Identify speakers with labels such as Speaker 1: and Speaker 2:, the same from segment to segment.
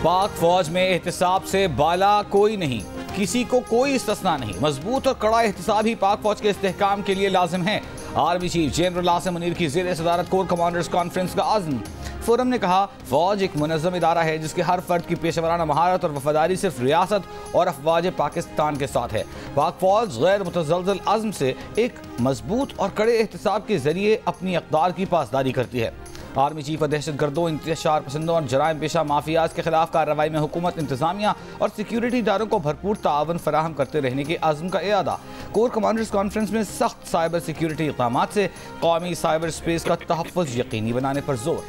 Speaker 1: पाक फौज में एहतिसाब से बाला कोई नहीं, किसी को कोई इस्तिस्ना नहीं। मजबूत और कड़ा एहतिसाब ही पाक फौज के इस्तेहकाम के लिए लाजिम है। Army chief general Asim Munir की ज़ेर सदारत कोर कमांडर्स कॉन्फ्रेंस का आज़म। फोरम ने कहा, फौज एक मुनज़्ज़म इदारा है जिसके हर फर्द की पेशेवराना महारत और वफादारी सिर्फ रियासत और अफवाज पाकिस्तान के साथ है। पाक फौज गैर मुतज़ल्ज़ल अज़्म से एक मजबूत और कड़े एहतिसाब के जरिए अपनी अक़दार की पासदारी करती है। आर्मी चीफ और दहशत गर्दों, इंतशार पसंदों और जराइम पेशा माफियाज के खिलाफ कार्रवाई में हुकूमत, इंतजामिया और सिक्योरिटी इदारों को भरपूर ताअवुन फराहम करते रहने के आज़म का इरादा। कोर कमांडर्स कॉन्फ्रेंस में सख्त साइबर सिक्योरिटी इक़दामात से कौमी साइबर स्पेस का तहफ़्फ़ुज़ यकीनी बनाने पर जोर।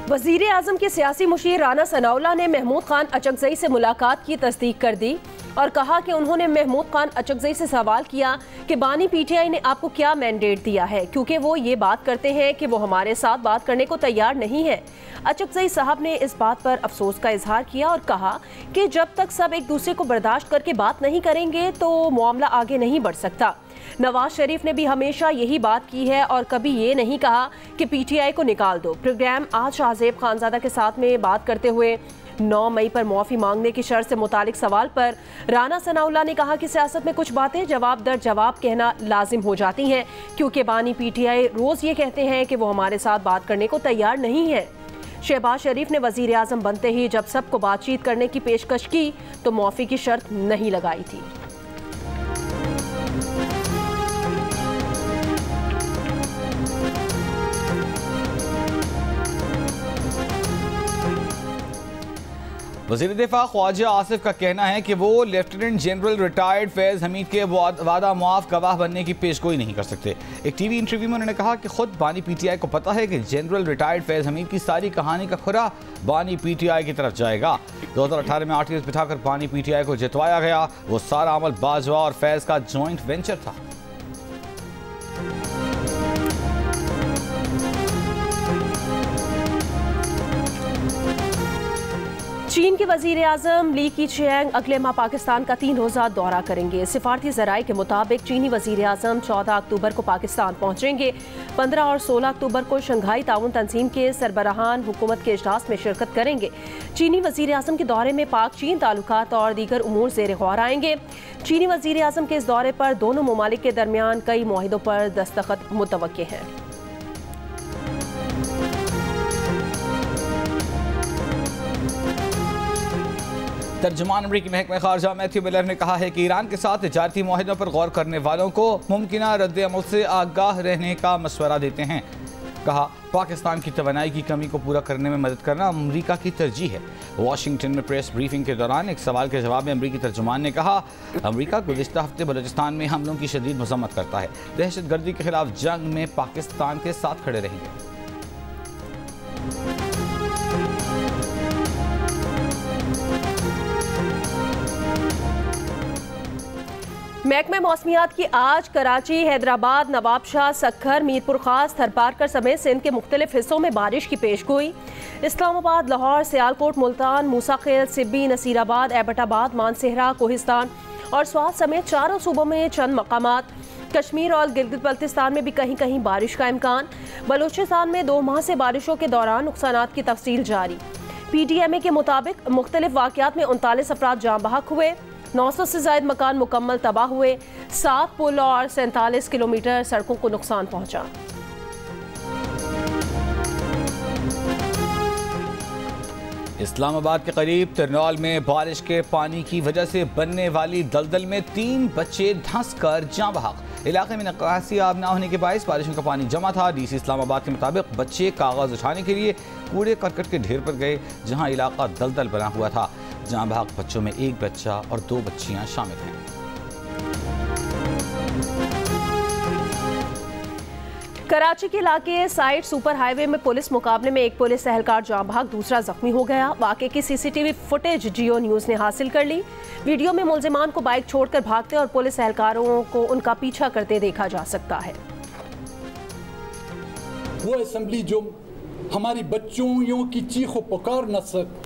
Speaker 2: वज़ीर आज़म के सियासी मुशीर राना सनाउल्लाह ने महमूद खान अचकज़ई से मुलाकात की तस्दीक कर दी और कहा कि उन्होंने महमूद खान अचकज़ई से सवाल किया कि बानी पीटीआई ने आपको क्या मैंडेट दिया है, क्योंकि वो ये बात करते हैं कि वो हमारे साथ बात करने को तैयार नहीं है। अचकज़ई साहब ने इस बात पर अफसोस का इजहार किया और कहा कि जब तक सब एक दूसरे को बर्दाश्त करके बात नहीं करेंगे तो मामला आगे नहीं बढ़ सकता। नवाज शरीफ ने भी हमेशा यही बात की है और कभी ये नहीं कहा कि पीटीआई को निकाल दो। प्रोग्राम आज शाहजेब खानजादा के साथ में बात करते हुए 9 मई पर माफ़ी मांगने की शर्त से मुतालिक सवाल पर राना सनाउल्लाह ने कहा कि सियासत में कुछ बातें जवाब दर जवाब कहना लाजिम हो जाती हैं, क्योंकि बानी पीटीआई रोज़ ये कहते हैं कि वो हमारे साथ बात करने को तैयार नहीं है। शहबाज शरीफ ने वज़ीर आज़म बनते ही जब सबको बातचीत करने की पेशकश की तो माफ़ी की शर्त नहीं लगाई थी।
Speaker 1: वज़ीर दिफा ख्वाजा आसिफ का कहना है कि वो लेफ्टिनेंट जनरल रिटायर्ड फैज़ हमीद के वादा मुआफ़ गवाह बनने की पेशगोई नहीं कर सकते। एक टीवी इंटरव्यू में उन्होंने कहा कि खुद बानी पीटीआई को पता है कि जनरल रिटायर्ड फैज़ हमीद की सारी कहानी का खुरा बानी पीटीआई की तरफ जाएगा। 2018 में आरटीएस बिठाकर बानी पीटीआई को जितवाया गया। वो सारा अमल बाजवा और फैज़ का जॉइंट वेंचर था।
Speaker 2: चीन के वज़ीर आज़म ली कीचियांग अगले माह पाकिस्तान का 3 रोज़ा दौरा करेंगे। सिफारती ज़राए के मुताबिक चीनी वज़ीर आज़म 14 अक्टूबर को पाकिस्तान पहुँचेंगे। 15 और 16 अक्टूबर को शंघाई ताउन तंजीम के सरबराहान हुकूमत के इजलास में शिरकत करेंगे। चीनी वज़ीर आज़म के दौरे में पाक चीन ताल्लुकात और दीगर उमूर ज़ेर गौर आएंगे। चीनी वज़ीर आज़म के इस दौरे पर दोनों ममालिक के दरमियान कई मुआहिदों पर दस्तखत मुतवक्के हैं।
Speaker 1: तर्जुमान अमरीकी महकमा खारजा मैथ्यू मिलर ने कहा है कि ईरान के साथ तिजारती मुआहिदों पर गौर करने वालों को मुमकिना रद्द-ए-अमल से आगाह रहने का मशवरा देते हैं। कहा, पाकिस्तान की तवानाई की कमी को पूरा करने में मदद करना अमरीका की तरजीह है। वाशिंगटन में प्रेस ब्रीफिंग के दौरान एक सवाल के जवाब में अमरीकी तर्जुमान ने कहा, अमरीका गुज़िश्ता हफ्ते बलूचिस्तान में हमलों की शदीद मज़म्मत करता है। दहशत गर्दी के खिलाफ जंग में पाकिस्तान के साथ खड़े रहेंगे।
Speaker 2: महकमे मौसमियात की आज कराची, हैदराबाद, नवाबशाह, सक्खर, मीरपुर खास, थरपारकर समेत सिंध के मुख्तलिफ हिस्सों में बारिश की पेशगोई। इस्लामाबाद, लाहौर, सियालकोट, मुल्तान, मूसाखेल, सिब्बी, नसीराबाद, एबटाबाद, मानसेहरा, कोहिस्तान और स्वात समेत 4 सूबों में चंद मकामात। कश्मीर और गिलगित बल्तिस्तान में भी कहीं कहीं बारिश का इम्कान। बलूचिस्तान में 2 माह से बारिशों के दौरान नुकसानात की तफसील जारी। PTMA के मुताबिक मुख्तलिफ वाक़यात में 39 अफराद जाँ बहक हुए। 900 से ज़ायद मकान मुकम्मल तबाह हुए। 7 पुल और 47 किलोमीटर सड़कों को नुकसान पहुंचा।
Speaker 1: इस्लामाबाद के करीब तिरनौल में बारिश के पानी की वजह से बनने वाली दलदल में 3 बच्चे धंस कर जाँ बहक। इलाके में निकासी आब न होने के बायस बारिशों का पानी जमा था। DC इस्लामाबाद के मुताबिक बच्चे कागज़ उठाने के लिए कूड़े करकट के ढेर पर गए, जहां इलाका दलदल बना हुआ था। जाँ बहक बच्चों में 1 बच्चा और 2 बच्चियां शामिल हैं।
Speaker 2: कराची के इलाके साइड सुपर हाईवे में पुलिस मुकाबले में एक पुलिस एहलकार जाँ बहक, दूसरा जख्मी हो गया। वाक़े की CCTV फुटेज जियो न्यूज़ ने हासिल कर ली। वीडियो में मुलजिमान को बाइक छोड़कर भागते और पुलिस एहलकारों को उनका पीछा करते देखा जा सकता है।
Speaker 3: वो असेंबली जो हमारी बच्चों की चीखों पुकार न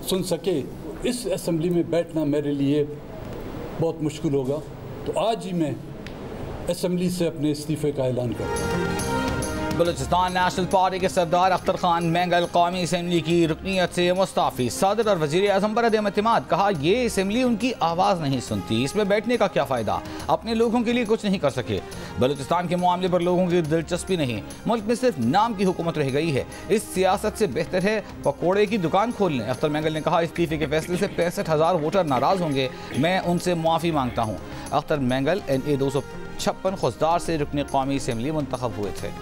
Speaker 3: सुन सके, इस असेंबली में बैठना मेरे लिए बहुत मुश्किल होगा। तो आज ही मैं असम्बली से अपने इस्तीफे का ऐलान करता हूँ।
Speaker 1: बलूचिस्तान नेशनल पार्टी के सरदार अख्तर खान मैंगल कौमी असम्बली की रुकनीत से मुस्ताफ़ी। सदर और वज़ीर आज़म पर अदम एतमाद। कहा ये असम्बली उनकी आवाज़ नहीं सुनती, इसमें बैठने का क्या फ़ायदा, अपने लोगों के लिए कुछ नहीं कर सके। बलूचिस्तान के मामले पर लोगों की दिलचस्पी नहीं, मुल्क में सिर्फ नाम की हुकूमत रह गई है। इस सियासत से बेहतर है पकौड़े की दुकान खोल लें। अख्तर मैंगल ने कहा इस्तीफे के फैसले से 65,000 वोटर नाराज़ होंगे, मैं उनसे मुआफ़ी मांगता हूँ। अख्तर मैंगल NA 256 खुसदार से रुकने कौमी असम्बली मुंतखब हुए थे।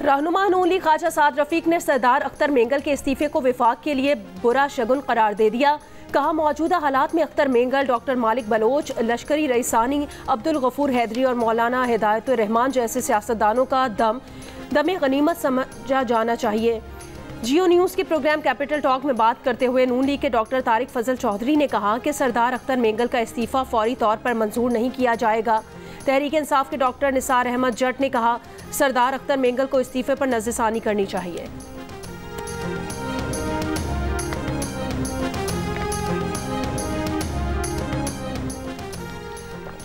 Speaker 2: रहनुमा नून लीग ख्वाजा साद रफीक ने सरदार अख्तर मेंगल के इस्तीफे को विफाक के लिए बुरा शगुन करार दे दिया। कहा मौजूदा हालात में अख्तर मेंगल, डॉक्टर मालिक बलोच, लश्करी रईसानी, अब्दुल गफूर हैदरी और मौलाना हिदायतुर रहमान जैसे सियासतदानों का दमे गनीमत समझा जाना चाहिए। जियो न्यूज़ के प्रोग्राम कैपिटल टॉक में बात करते हुए नून लीग के डॉक्टर तारिक फजल चौधरी ने कहा कि सरदार अख्तर मेंगल का इस्तीफा फौरी तौर पर मंजूर नहीं किया जाएगा। तहरीक इंसाफ के डॉक्टर निसार अहमद जट ने कहा सरदार अख्तर मेंगल को इस्तीफे पर नज़रसानी करनी चाहिए।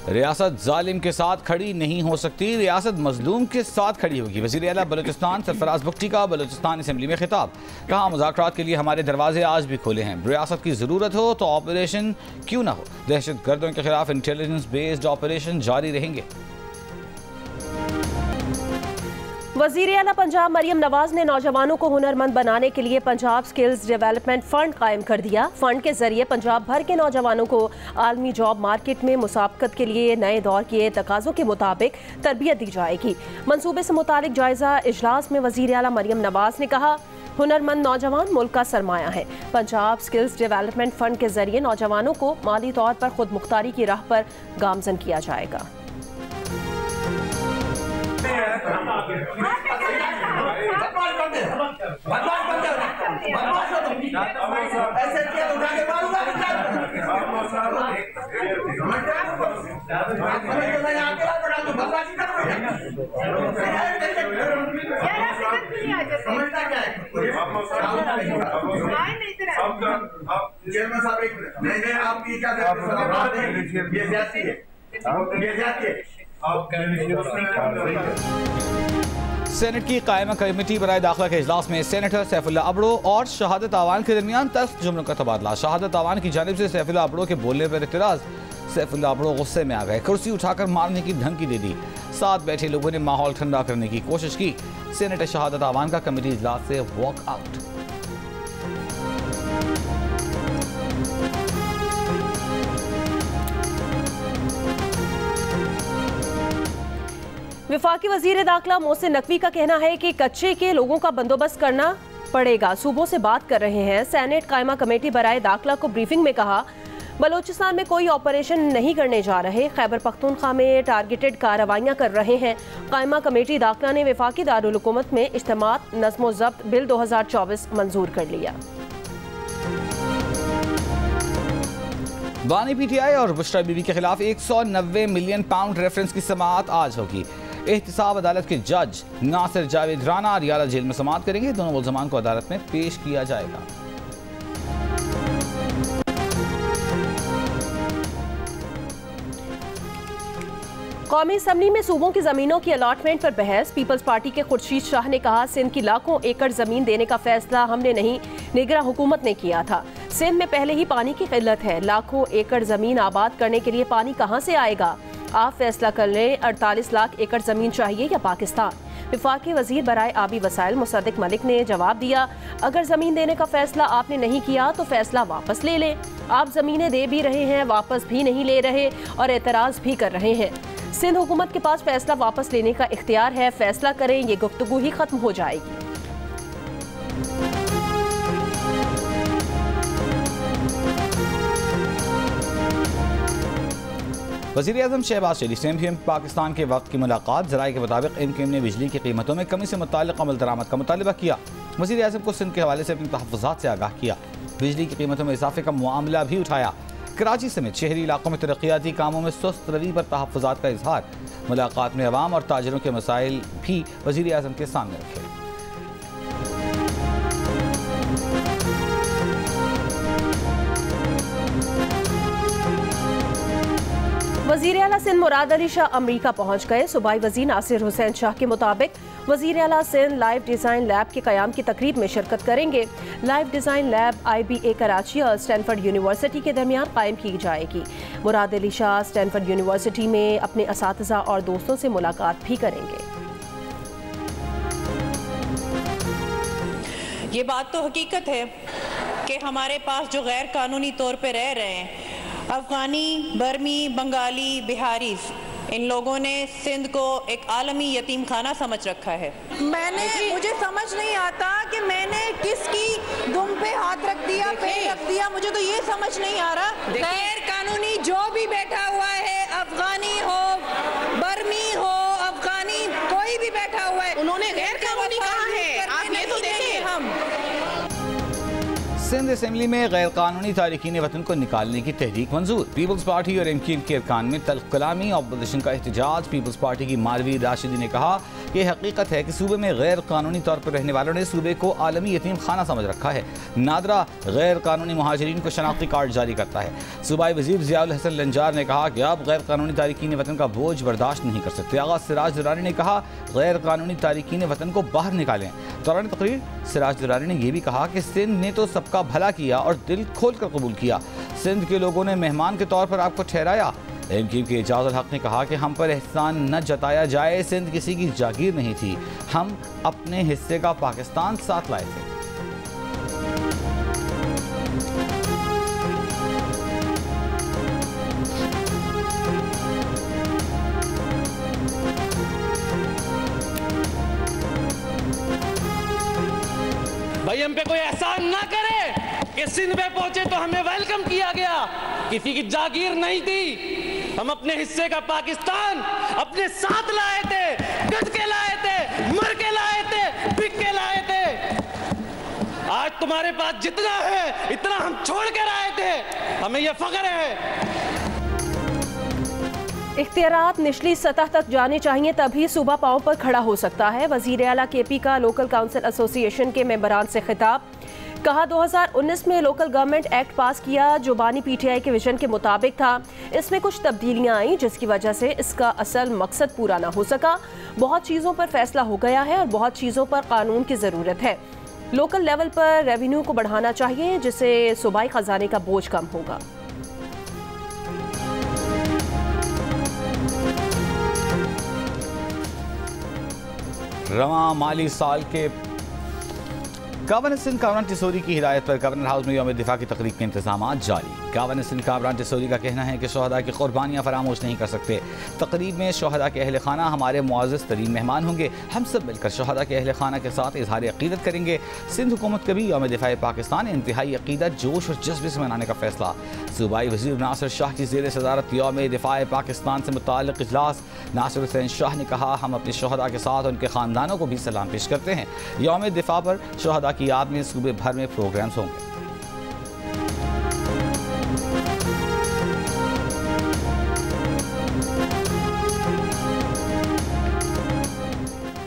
Speaker 1: रियासत जालिम के साथ खड़ी नहीं हो सकती, रियासत मजलूम के साथ खड़ी होगी। वज़ीर आला बलूचिस्तान सरफराज बुख्ती का बलूचिस्तान असम्बली में खिताब। कहा मुज़ाकरात के लिए हमारे दरवाजे आज भी खुले हैं, रियासत की ज़रूरत हो तो ऑपरेशन क्यों ना हो, दहशत गर्दों के खिलाफ इंटेलिजेंस बेस्ड ऑपरेशन जारी रहेंगे।
Speaker 2: वज़ीर आला पंजाब मरियम नवाज ने नौजवानों को हुनरमंद बनाने के लिए पंजाब स्किल्स डेवलपमेंट फंड कायम कर दिया। फंड के जरिए पंजाब भर के नौजवानों को आलमी जॉब मार्केट में मुसाबकत के लिए नए दौर के तकाज़ों के मुताबिक तरबियत दी जाएगी। मंसूबे से मुतालिक जायजा इजलास में वज़ीर आला मरियम नवाज ने कहा हुनरमंद नौजवान मुल्क का सरमाया है। पंजाब स्किल्स डेवलपमेंट फंड के जरिए नौजवानों को माली तौर पर खुद मुख्तारी की राह पर गामजन किया जाएगा।
Speaker 1: सेनेट की कायमा कमेटी बराए दाखिला के इजलास में सेनेटर सैफुल्लाह अबड़ो और शहादत आवान के दरमियान तख्त जुमलों का तबादला। शहादत आवान की जानिब से सैफुल्लाह अबड़ो के बोलने पर इतराज। सैफुल्लाह अबड़ो गुस्से में आ गए, कुर्सी उठाकर मारने की धमकी दे दी। साथ बैठे लोगों ने माहौल ठंडा करने की कोशिश की। सेनेटर शहादत आवान का कमेटी इजलास से वॉक आउट।
Speaker 2: विफाकी वजीर दाखिला मोहसिन नकवी का कहना है कि कच्चे के लोगों का बंदोबस्त करना पड़ेगा। सूबों से बात कर रहे हैं। सेनेट कायमा कमेटी बराए दाखिला को ब्रीफिंग में कहा बलूचिस्तान में कोई ऑपरेशन नहीं करने जा रहे, खैबर पख्तूनख्वा में टारगेटेड कार्रवाइयां कर रहे हैं। कायमा कमेटी दाखिला ने विफाकी दारुल हुकूमत में इज्तिमात नज़्म ज़ब्त बिल 2024 मंजूर कर लिया।
Speaker 1: बानी PTI और बुशरा बीबी के खिलाफ 190 मिलियन पाउंड रेफरेंस की समाअत आज होगी। एहतिसाब अदालत के जज नासिर जावेद राना रियाला जेल में समाअत करेंगे। दोनों मुल्ज़मान को अदालत में पेश किया जाएगा।
Speaker 2: कौमी असम्बली में सूबों की जमीनों की अलॉटमेंट पर बहस। पीपल्स पार्टी के खुर्शीद शाह ने कहा सिंध की लाखों एकड़ जमीन देने का फैसला हमने नहीं, निगरां हुकूमत ने किया था। सिंध में पहले ही पानी की किल्लत है, लाखों एकड़ जमीन आबाद करने के लिए पानी कहां से आएगा? आप फैसला कर लें, 48 लाख एकड़ जमीन चाहिए या पाकिस्तान? विफाकी वजीर बराए आबी वसाइल मुसद्दिक मलिक ने जवाब दिया अगर जमीन देने का फैसला आपने नहीं किया तो फैसला वापस ले लें। आप जमीनें दे भी रहे हैं, वापस भी नहीं ले रहे और एतराज भी कर रहे हैं। सिंध हुकूमत के पास फैसला वापस लेने का इख्तियार है, फैसला करें, ये गुफ्तगू ही खत्म हो जाएगी।
Speaker 1: वज़ीर आज़म शहबाज शरीफ से MQM पाकिस्तान के वक्त की मुलाकात। ज़राए के मुताबिक MQM ने बिजली की कीमतों में कमी से मुताल्लिक़ अमल दरामद का मुतालबा किया। वज़ीर आज़म को सिंध के हवाले से अपनी तहफ़्फ़ुज़ात से आगाह किया। बिजली की कीमतों में इजाफे का मामला भी उठाया। कराची समेत शहरी इलाकों में तरक्याती कामों में सुस्त रवि पर तहफ़्फ़ुज़ात का इजहार। मुलाकात में अवाम और ताजिरों के मसाइल भी वज़ीर आज़म के सामने रखे।
Speaker 2: वज़ीर आला सिंध मुराद अली शाह अमरीका पहुँच गए। सूबाई वज़ीर नासिर हुसैन शाह के मुताबिक वज़ीर आला सिंध लाइव डिज़ाइन लैब के क़याम की तकरीब में शिरकत करेंगे। Live design lab IBA Karachi और स्टैनफोर्ड यूनिवर्सिटी के दरमियान कायम की जाएगी। मुराद अली शाह स्टैनफोर्ड यूनिवर्सिटी में अपने असातिज़ा और दोस्तों से मुलाकात भी करेंगे।
Speaker 4: ये बात तो हकीकत है कि हमारे पास जो गैर कानूनी तौर पे रह रहे हैं, अफ़गानी, बर्मी, बंगाली, बिहारी, इन लोगों ने सिंध को एक आलमी यतीम खाना समझ रखा है। मुझे समझ नहीं आता कि मैंने किसकी दुम पे हाथ रख दिया, पैर रख दिया, मुझे तो ये समझ नहीं आ रहा। गैर कानूनी जो भी बैठा हुआ है, अफ़गानी हो, बर्मी हो, अफ़गानी कोई भी बैठा हुआ है, उन्होंने गैर कानूनी कहा है। आप ये तो देखिए, हम
Speaker 1: सिंध असेंबली में गैर कानूनी तारिकीन वतन को निकालने की तहरीक मंजूर। पीपल्स पार्टी और MKN के अरकान में तल्ख कलामी और अपोजिशन का एहतजाज। पीपल्स पार्टी की मालवी राशिदी ने कहा कि हकीकत है कि सूबे में गैर कानूनी तौर पर रहने वालों ने सूबे को आलमी यतीम खाना समझ रखा है। नादरा गैर कानूनी मुहाजिरीन को शनाख्ती कार्ड जारी करता है। सूबाई वजीर ज़ियाउल हसन लंजार ने कहा कि अब गैर कानूनी तारिकीन वतन का बोझ बर्दाश्त नहीं कर सकते। आगा सिराज दुरानी ने कहा गैर कानूनी तारिकीन वतन को बाहर निकालें। दौरान तकरीर सिराज दुरानी ने यह भी कहा कि सिंध ने तो सबका भला किया और दिल खोल कर कबूल किया। सिंध के लोगों ने मेहमान के तौर पर आपको ठहराया। MKN के एजाज़ुल हक ने कहा कि हम पर एहसान न जताया जाए, सिंध किसी की जागीर नहीं थी, हम अपने हिस्से का पाकिस्तान साथ लाए थे।
Speaker 5: भाई हम पे कोई एहसान ना करे कि सिंध में पहुंचे तो हमें वेलकम किया गया, किसी की जागीर नहीं थी। हम अपने हिस्से का पाकिस्तान अपने साथ लाए थे, गज के लाए थे, मर के लाए थे, बिक के लाए थे। आज तुम्हारे पास जितना है इतना हम छोड़ कर आए थे, हमें यह फख्र है।
Speaker 2: इख्तियारात निचली सतह तक जाने चाहिए, तभी सूबा पांव पर खड़ा हो सकता है। वज़ीर आला KP का लोकल काउंसिल एसोसिएशन के मेंबरान से खिताब। कहा 2019 में लोकल गवर्नमेंट एक्ट पास किया जो बानी PTI के विजन के मुताबिक था। इसमें कुछ तब्दीलियां आई जिसकी वजह से इसका असल मकसद पूरा ना हो सका। बहुत चीज़ों पर फैसला हो गया है और बहुत चीज़ों पर कानून की ज़रूरत है। लोकल लेवल पर रेवेन्यू को बढ़ाना चाहिए जिससे सूबाई खजाने का बोझ कम होगा।
Speaker 1: रवां माली साल के गवर्नर सिंध कामरान टिसोरी की हिदायत पर गवर्नर हाउस में यौम दिफा की तकरीब के इंतजाम जारी। गवर्नर सिंध कामरान टिसोरी का कहना है कि शोहदा की कुर्बानियाँ फरामोश नहीं कर सकते। तकरीब में शोहदा के अहल खाना हमारे मुआज़्ज़ज़ तरीन मेहमान होंगे। हम सब मिलकर शोहदा के अहल खाना के साथ इजहार अक़ीदत करेंगे। सिंध हुकूमत का भी यौम दिफा पाकिस्तान इंतहाई अक़ीदत जोश और जज्बे से मनाने का फैसला। सूबाई वज़ीर नासिर शाह की ज़ेर सदारत यौम दिफा पाकिस्तान से मुताल्लिक़ इजलास। नासिर हुसैन शाह ने कहा हम अपने शोहदा के साथ उनके ख़ानदानों को भी सलाम पेश करते हैं। यौम दिफा पर शोहदा की याद में सूबे भर में प्रोग्राम्स होंगे।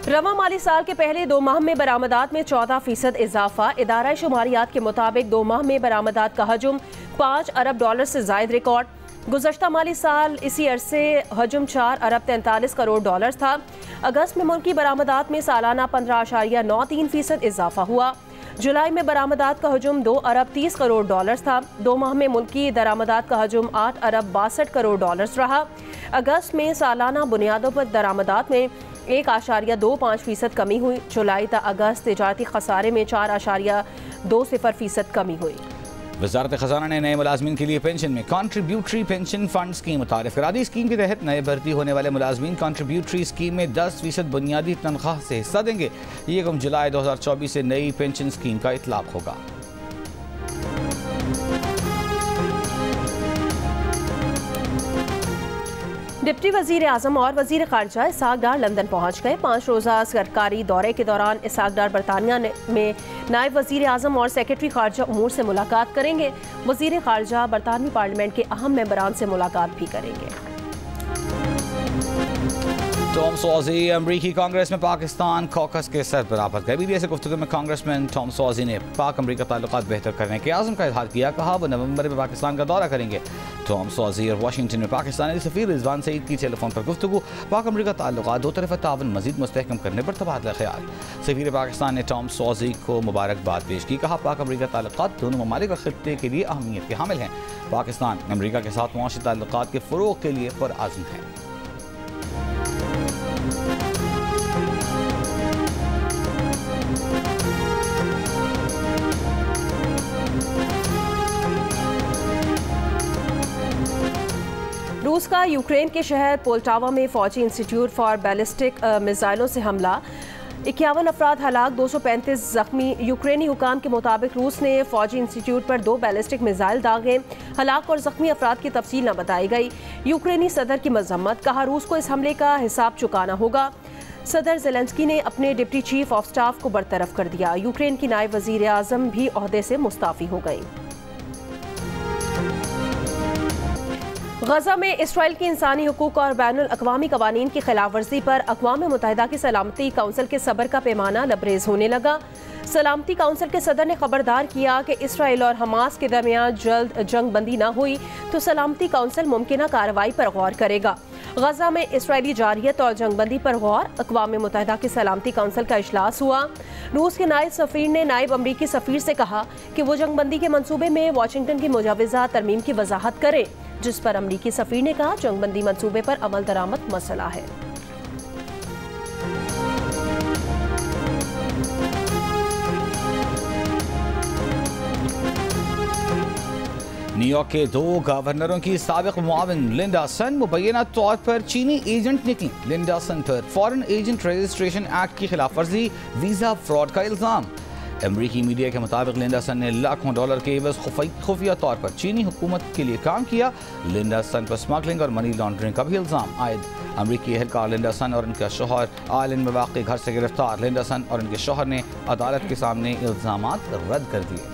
Speaker 2: रवां माली साल के पहले 2 माह में बरामदात में 14% इजाफा। इदारा शुमारियात के मुताबिक 2 माह में बरामदात का हजम $5 अरब से जायद रिकॉर्ड। गुज़श्ता माली साल इसी अरसे हजम $4 अरब 43 करोड़ था। अगस्त में मुल्की बरामदात में सालाना 15.93% इजाफा हुआ। जुलाई में बरामदात का हजम $2 अरब 30 करोड़ था। 2 माह में मुल्की दरामदात का हजम $8 अरब 62 करोड़ रहा। अगस्त में सालाना बुनियादों पर दरामदात में 1.25% कमी हुई। जुलाई तक अगस्त तिजारती खसारे में 4.20% कमी हुई।
Speaker 1: वज़ारत ख़ज़ाना ने नए मुलाज़मीन के लिए पेंशन में कॉन्ट्रीब्यूटरी पेंशन फ़ंड स्कीम मुतारिफ़ करा दी। स्कीम के तहत नए भर्ती होने वाले मुलाज़मीन कॉन्ट्रीब्यूटरी स्कीम में 10% बुनियादी तनख्वाह से हिस्सा देंगे। 1 जुलाई 2024 से नई पेंशन स्कीम का इतलाक़ होगा।
Speaker 2: डिप्टी वज़ीर आज़म और वज़ीर ख़ारजा इसहाक़ डार लंदन पहुँच गए। 5 रोज़ा सरकारी दौरे के दौरान इसहाक़ डार बरतानिया में नायब वज़ीर आज़म और सेक्रेटरी ख़ारजा उमूर से मुलाकात करेंगे। वज़ीर ख़ारजा बरतानवी पार्लियामेंट के अहम मेंबरान से मुलाकात भी करेंगे।
Speaker 1: टॉम सॉज़ी अमरीकी कांग्रेस में पाकिस्तान कॉकस के सरबराह पर गए। BBS से गुफ्तगू में कांग्रेसमैन टॉम सॉज़ी ने पाक अमरीका ताल्लुकात बेहतर करने के आज़म का इज़हार किया। कहा वो नवंबर में पाकिस्तान का दौरा करेंगे। टॉम सॉजी और वाशिंगटन में पाकिस्तानी सफीर रिजवान सईद की टेलीफोन पर गुफ्तगू। पाक अमरीका ताल्लुकात दो तरफ़ा ताउन मज़ीद मुस्तहकम करने पर तबादला ख्याल। सफीर पाकिस्तान ने टॉम सॉजी को मुबारकबाद पेश की। कहा पाक अमरीका ताल्लुकात दोनों ममालिक और खित्ते के लिए अहमियत के हामिल हैं। पाकिस्तान अमरीका के साथ मुआशी ताल्लुकात के फ़रोग़ के लिए पुरअज़्म है।
Speaker 2: रूस का यूक्रेन के शहर पोल्टावा में फौजी इंस्टीट्यूट फॉर बैलिस्टिक मिसाइलों से हमला, 51 अफराद हलाक, 235 जख्मी। यूक्रेनी हुकाम के मुताबिक रूस ने फौजी इंस्टीट्यूट पर 2 बैलिस्टिक मिसाइल दागे। हलाक और जख्मी अफराद की तफसील न बताई गई। यूक्रेनी सदर की मजम्मत, कहा रूस को इस हमले का हिसाब चुकाना होगा। सदर ज़ेलेंस्की ने अपने डिप्टी चीफ ऑफ स्टाफ को बरतरफ कर दिया। यूक्रेन की नायब वजीर आज़म भी ओहदे से मुस्ताफ़ी हो गई। गजा में इसराइल की इंसानी हुकूक और बैनुल अक़वामी कवानीन की खिलाफ वर्जी पर अक़वाम मुत्तहिदा की सलामती काउंसिल के सब्र का पैमाना लबरेज होने लगा। सलामती काउंसिल के सदर ने खबरदार किया कि इसराइल और हमास के दरमियान जल्द जंग बंदी न हुई तो सलामती काउंसिल मुमकिन कार्रवाई पर गौर करेगा। गजा में इसराइली जारियत और जंग बंदी पर गौर, अक़वाम मुत्तहिदा की सलामती काउंसिल का इजलास हुआ। रूस के नायब सफ़ीर ने नायब अमरीकी सफ़ीर से कहा कि वो जंग बंदी के मनसूबे में वाशिंगटन की मुजाविज़ा तरमीम की वजाहत करें, जिस पर अमरीकी सफ़ीर ने कहा जंग बंदी मनसूबे पर अमल दरामद मसला है।
Speaker 1: न्यूयॉर्क के 2 गवर्नरों की साबिक मुआविन लिंडा सन मुबैना तौर पर चीनी एजेंट निकली। लिंडा सन पर फॉरेन एजेंट रजिस्ट्रेशन एक्ट की खिलाफ वर्जी, वीज़ा फ्रॉड का इल्ज़ाम। अमरीकी मीडिया के मुताबिक लिंडा सन ने लाखों डॉलर के एवज खुफिया तौर पर चीनी हुकूमत के लिए काम किया। लिंडा सन पर स्मगलिंग और मनी लॉन्ड्रिंग का भी इल्ज़ाम आयद। अमरीकी एहलकार लिंडा सन और उनका शोहर आयरलैंड में वाक़ घर से गिरफ्तार। लिंडा सन और उनके शोहर ने अदालत के सामने इल्ज़ामात रद्द कर दिए।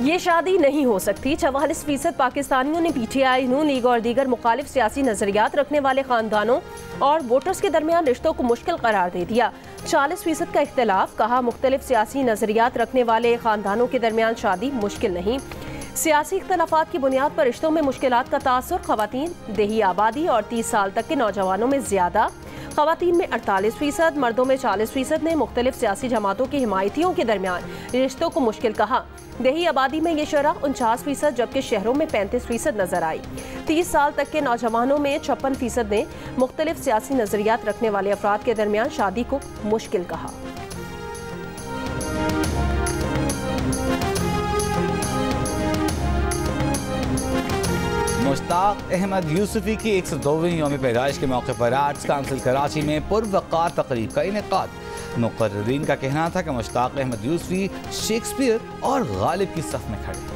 Speaker 2: ये शादी नहीं हो सकती, 44% पाकिस्तानियों ने PTI, नून लीग और दीगर मुखालिफ सियासी नजरियात रखने वाले खानदानों और वोटर्स के दरमियान रिश्तों को मुश्किल करार दे दिया। 40% का इख्तिलाफ, कहा मुख्तलिफ सियासी नजरियात रखने वाले खानदानों के दरमियान शादी मुश्किल नहीं। सियासी इख्तलाफात की बुनियाद पर रिश्तों में मुश्किलात का तासुर खवातीन, देही आबादी और 30 साल तक के नौजवानों में ज्यादा। खवातीन में 48%, मर्दों में 40% ने मुख्तलिफ सियासी जमातों के हिमायतियों के दरमियान रिश्तों को मुश्किल कहा। देही आबादी में ये शरह 49%, जबकि शहरों में 35% नजर आई। 30 साल तक के नौजवानों में 56% ने मुख्तलिफ सियासी नजरियात रखने वाले अफराद के दरमियान शादी को मुश्किल कहा।
Speaker 1: मुश्ताक अहमद यूसुफी की 102वीं यौम पैदाइश के मौके पर आर्ट्स काउंसिल कराची में पुरवकार तकरीब का इनेकाद। मुकर्रीरीन का कहना था कि मुश्ताक अहमद यूसुफी शेक्सपियर और गालिब की सफ में खड़े।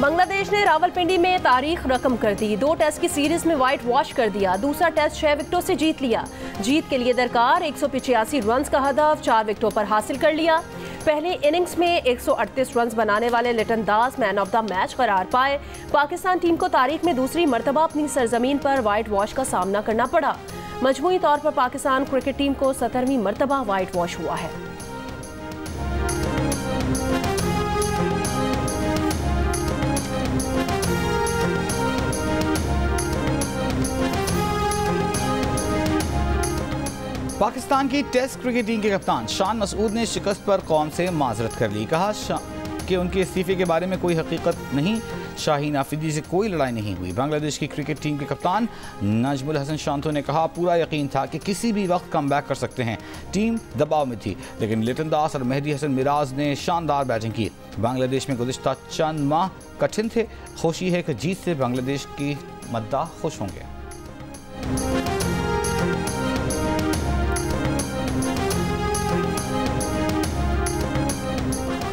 Speaker 2: बांग्लादेश ने रावलपिंडी में तारीख रकम कर दी। 2 टेस्ट की सीरीज में व्हाइट वॉश कर दिया। दूसरा टेस्ट 6 विकेटों से जीत लिया। जीत के लिए दरकार 185 रन का हदफ 4 विकेटों पर हासिल कर लिया। पहले इनिंग्स में 138 रन बनाने वाले लिटन दास मैन ऑफ द मैच करार पाए। पाकिस्तान टीम को तारीख में दूसरी मरतबा अपनी सरजमीन पर व्हाइट वॉश का सामना करना पड़ा। मजमूई तौर पर पाकिस्तान क्रिकेट टीम को 17वीं मरतबा व्हाइट वॉश हुआ है।
Speaker 1: पाकिस्तान की टेस्ट क्रिकेट टीम के कप्तान शान मसूद ने शिकस्त पर कौम से माजरत कर ली। कहा कि उनके इस्तीफे के बारे में कोई हकीकत नहीं, शाहीन आफरीदी से कोई लड़ाई नहीं हुई। बांग्लादेश की क्रिकेट टीम के कप्तान नजमुल हसन शांतो ने कहा पूरा यकीन था कि किसी भी वक्त कम बैक कर सकते हैं। टीम दबाव में थी, लेकिन लिटन दास और मेहदी हसन मिराज ने शानदार बैटिंग की। बांग्लादेश में गुज़िश्ता चंद माह कठिन थे। खुशी है कि जीत से बांग्लादेश की मद्दा खुश होंगे।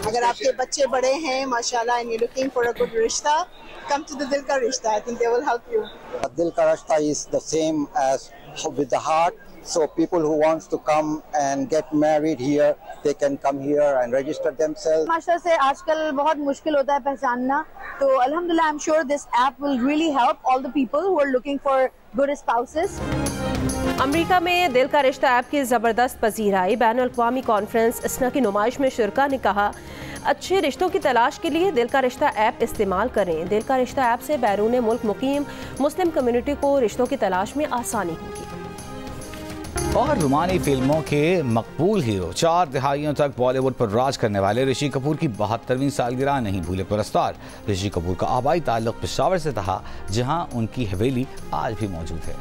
Speaker 6: अगर आपके बच्चे बड़े हैं माशाल्लाह and you're looking for a good रिश्ता, come to the दिल का रिश्ता. I think they will help you.
Speaker 7: दिल का रिश्ता is the same as with the heart. So people who wants to come and get married here, they can come here and register themselves.
Speaker 8: माशाल्लाह से आजकल बहुत मुश्किल होता है पहचानना, तो अल्हम्दुलिल्लाह I'm sure this app will really help all the people who are looking for good spouses.
Speaker 2: America में दिल का रिश्ता ऐप की ज़बरदस्त पजीराई। बैनुल अक़वामी कॉन्फ्रेंस इसना की नुमाइश में शुरका ने कहा, अच्छे रिश्तों की तलाश के लिए दिल का रिश्ता ऐप इस्तेमाल करें। दिल का रिश्ता ऐप से बैरून मुल्क मुकीम मुस्लिम कम्युनिटी को रिश्तों की तलाश में आसानी होगी।
Speaker 1: और रुमानी फिल्मों के मकबूल हीरो, 4 दहाइयों तक बॉलीवुड पर राज करने वाले ऋषि कपूर की 72वीं सालगिरह नहीं भूले पुरस्कार। ऋषि कपूर का आबाई ताल्लुक पेशावर से था, जहां उनकी हवेली आज भी मौजूद है।